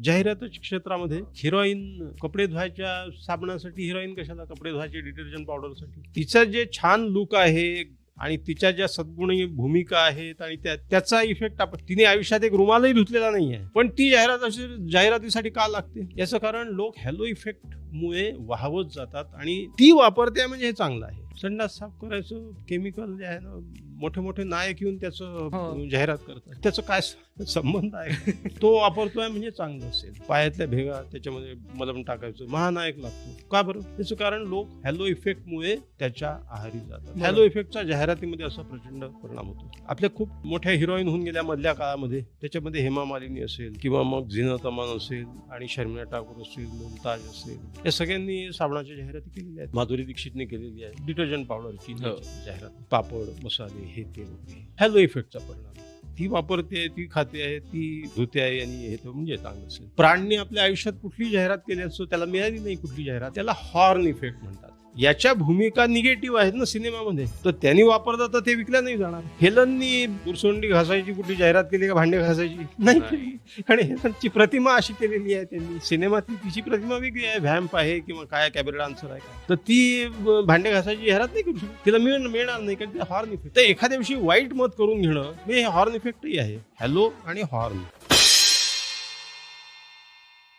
जाहिरातीच्या क्षेत्रामध्ये हिरोईन कपडे धुवायच्या साबणासाठी, हिरोईन कशाला, कपडे धुवायचे डिटर्जंट पावडरसाठी. तिचं जे छान लुक आहे आणि तिच्या ज्या सद्गुणी भूमिका आहेत आणि त्याचा इफेक्ट आपण, तिने आयुष्यात एक रुमालही धुतलेला नाहीये, पण ती जाहिरातीसाठी का लागते? याचं कारण लोक हॅलो इफेक्ट मुळे वाहवत जातात आणि ती वापरते म्हणजे हे चांगलं आहे. संडास साफ करायचं केमिकल जे आहे ना, मोठे मोठे नायक येऊन त्याचं जाहिरात करतात, त्याचं काय संबंध आहे? तो वापरतोय म्हणजे चांगलं असेल. पायातल्या भेगा त्याच्यामध्ये मलम टाकायचं, महानायक लागतो का बरं? त्याचं कारण लोक हॅलो इफेक्ट मुळे त्याच्या आहारी जातात. हॅलो इफेक्टचा जाहिरातीमध्ये असा प्रचंड परिणाम होतो. आपल्या खूप मोठ्या हिरोईन होऊन गेल्या मधल्या काळामध्ये, त्याच्यामध्ये हेमा मालिनी असेल किंवा मग झीनत अमान असेल आणि शर्मिला ठाकूर असेल, मुमताज असेल, या सगळ्यांनी साबणाच्या जाहिराती केलेल्या आहेत. माधुरी दीक्षितने केलेली आहे डिटर्जंट पावडरची जाहिरात, पापड मसाले हे ते होते. हॅलो इफेक्टचा परिणाम. ती वापरते, ती खाते आहे, ती धुते आहे आणि हे तो म्हणजे चांगलं असेल. प्राणने आपल्या आयुष्यात कुठली जाहिरात केली असो, त्याला मिळाली नाही कुठली जाहिरात, त्याला हॉर्न इफेक्ट म्हणतात. याच्या भूमिका निगेटिव्ह आहेत ना सिनेमामध्ये, तर त्यांनी वापरतात तर ते विकल्या नाही जाणार. हेलननी बुरसोंडी घासायची कुठली जाहिरात केली का, भांडे घासायची नाही. आणि हेलनची प्रतिमा अशी केलेली आहे त्यांनी सिनेमात, तिची प्रतिमा वेगळी आहे, व्हॅम्प आहे किंवा काय कॅबरे डान्सर आहे का, तर ती भांडे घासायची जाहिरात नाही करू शकत, तिला मिळणार नाही कारण ते हॉर्न इफेक्ट. तर एखाद्या विषयी वाईट मत करून घेणं हे हॉर्न इफेक्टही आहे. हॅलो आणि हॉर्न